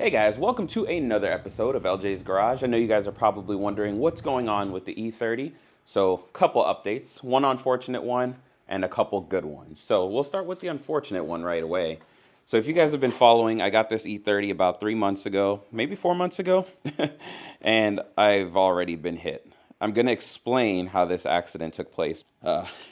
Hey guys, welcome to another episode of LJ's Garage. I know you guys are probably wondering what's going on with the E30. So, couple updates, one unfortunate one and a couple good ones. So, we'll start with the unfortunate one right away. So, if you guys have been following, I got this E30 about 3 months ago, maybe 4 months ago, and I've already been hit. I'm going to explain how this accident took place.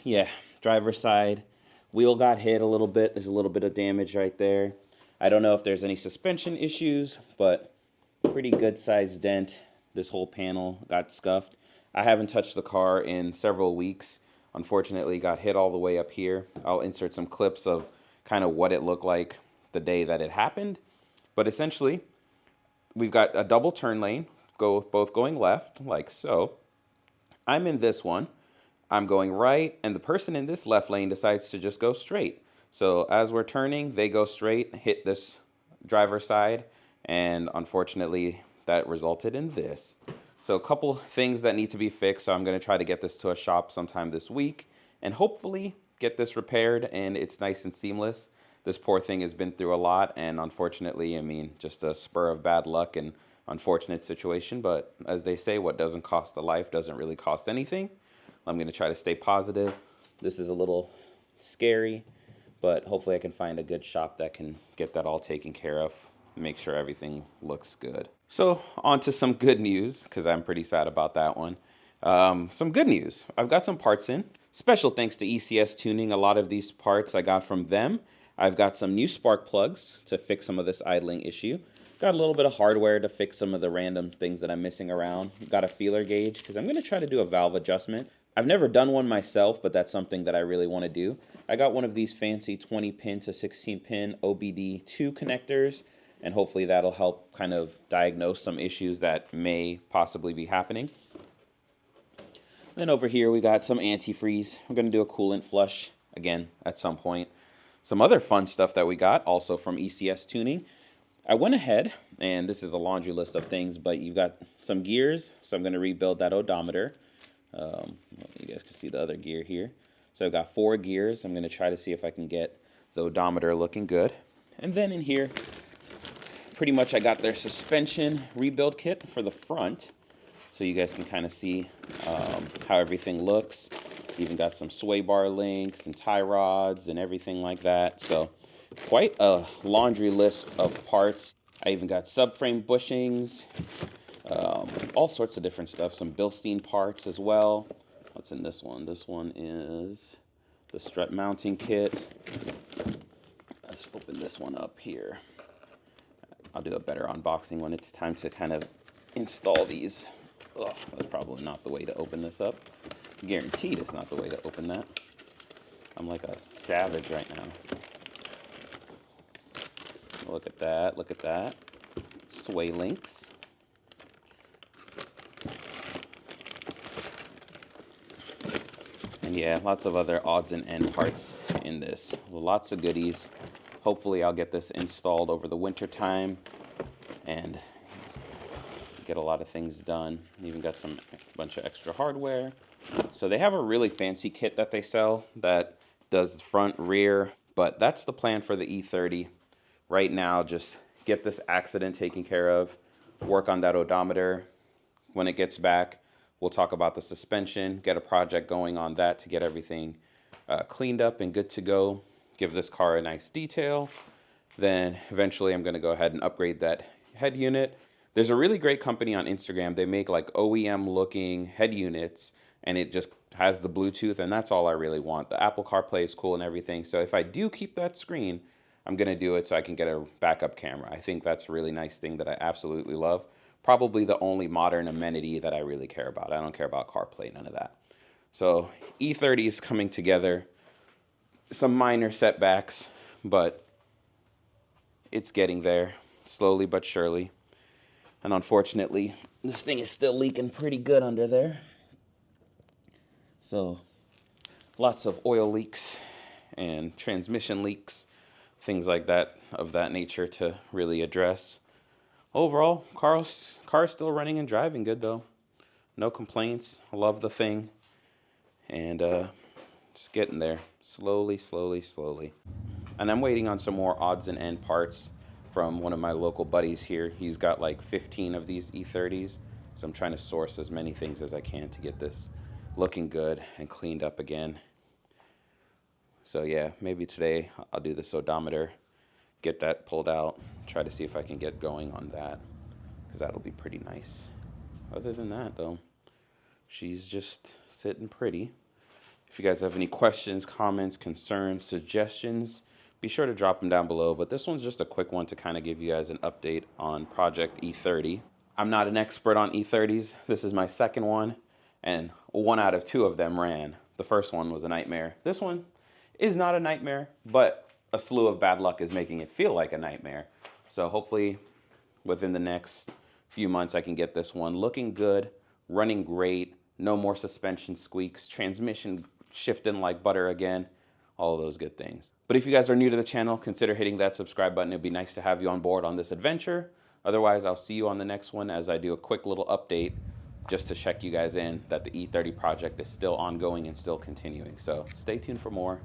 Yeah, driver's side, wheel got hit a little bit. There's a little bit of damage right there. I don't know if there's any suspension issues, but pretty good sized dent. This whole panel got scuffed. I haven't touched the car in several weeks. Unfortunately, got hit all the way up here. I'll insert some clips of kind of what it looked like the day that it happened. But essentially, we've got a double turn lane, both going left, like so. I'm in this one. I'm going right, and the person in this left lane decides to just go straight. So as we're turning, they go straight, hit this driver's side, and unfortunately, that resulted in this. So a couple things that need to be fixed, so I'm going to try to get this to a shop sometime this week, and hopefully get this repaired, and it's nice and seamless. This poor thing has been through a lot, and unfortunately, I mean, just a spur of bad luck and unfortunate situation, but as they say, what doesn't cost a life doesn't really cost anything. I'm going to try to stay positive. This is a little scary, but hopefully I can find a good shop that can get that all taken care of, make sure everything looks good. So on to some good news, because I'm pretty sad about that one. Some good news. I've got some parts in. Special thanks to ECS Tuning. A lot of these parts I got from them. I've got some new spark plugs to fix some of this idling issue. Got a little bit of hardware to fix some of the random things that I'm missing around. Got a feeler gauge because I'm going to try to do a valve adjustment. I've never done one myself, but that's something that I really want to do. I got one of these fancy 20 pin to 16 pin OBD2 connectors, and hopefully that'll help kind of diagnose some issues that may possibly be happening. Then over here we got some antifreeze. We're going to do a coolant flush again at some point. Some other fun stuff that we got also from ECS Tuning. I went ahead, and this is a laundry list of things, but you've got some gears, so I'm going to rebuild that odometer. You guys can see the other gear here. So I've got 4 gears. I'm going to try to see if I can get the odometer looking good. And then in here, pretty much I got their suspension rebuild kit for the front. So you guys can kind of see how everything looks. Even got some sway bar links and tie rods and everything like that. So quite a laundry list of parts. I even got subframe bushings, all sorts of different stuff. Some Bilstein parts as well. What's in this one? This one is the strut mounting kit. Let's open this one up here. I'll do a better unboxing when it's time to kind of install these. Ugh, that's probably not the way to open this up. Guaranteed it's not the way to open that. I'm like a savage right now. Look at that, look at that. Sway links. And yeah, lots of other odds and end parts in this. Lots of goodies. Hopefully I'll get this installed over the winter time and get a lot of things done. Even got some bunch of extra hardware. So they have a really fancy kit that they sell that does front, rear, but that's the plan for the E30. Right now, just get this accident taken care of, work on that odometer. When it gets back, we'll talk about the suspension, get a project going on that to get everything cleaned up and good to go, give this car a nice detail. Then eventually I'm going to go ahead and upgrade that head unit. There's a really great company on Instagram. They make like OEM looking head units, and it just has the Bluetooth, and that's all I really want. The Apple CarPlay is cool and everything. So if I do keep that screen, I'm going to do it so I can get a backup camera. I think that's a really nice thing that I absolutely love. Probably the only modern amenity that I really care about. I don't care about CarPlay, none of that. So E30 is coming together. Some minor setbacks, but it's getting there, slowly but surely. And unfortunately, this thing is still leaking pretty good under there. So lots of oil leaks and transmission leaks, things like that of that nature to really address. Overall, car's still running and driving good though. No complaints. I love the thing. And just getting there. Slowly, slowly, slowly. And I'm waiting on some more odds and end parts. from one of my local buddies here. He's got like 15 of these E30s. So I'm trying to source as many things as I can to get this looking good and cleaned up again. So yeah, maybe today I'll do this odometer, get that pulled out, try to see if I can get going on that, because that'll be pretty nice. Other than that though, she's just sitting pretty. If you guys have any questions, comments, concerns, suggestions, be sure to drop them down below. But this one's just a quick one to kind of give you guys an update on Project E30. I'm not an expert on E30s. This is my second one, and 1 out of 2 of them ran. The first one was a nightmare. This one is not a nightmare, but a slew of bad luck is making it feel like a nightmare. So hopefully within the next few months I can get this one looking good, running great, no more suspension squeaks, transmission shifting like butter again, all of those good things. But if you guys are new to the channel, consider hitting that subscribe button. It'd be nice to have you on board on this adventure. Otherwise, I'll see you on the next one as I do a quick little update just to check you guys in that the E30 project is still ongoing and still continuing. So stay tuned for more.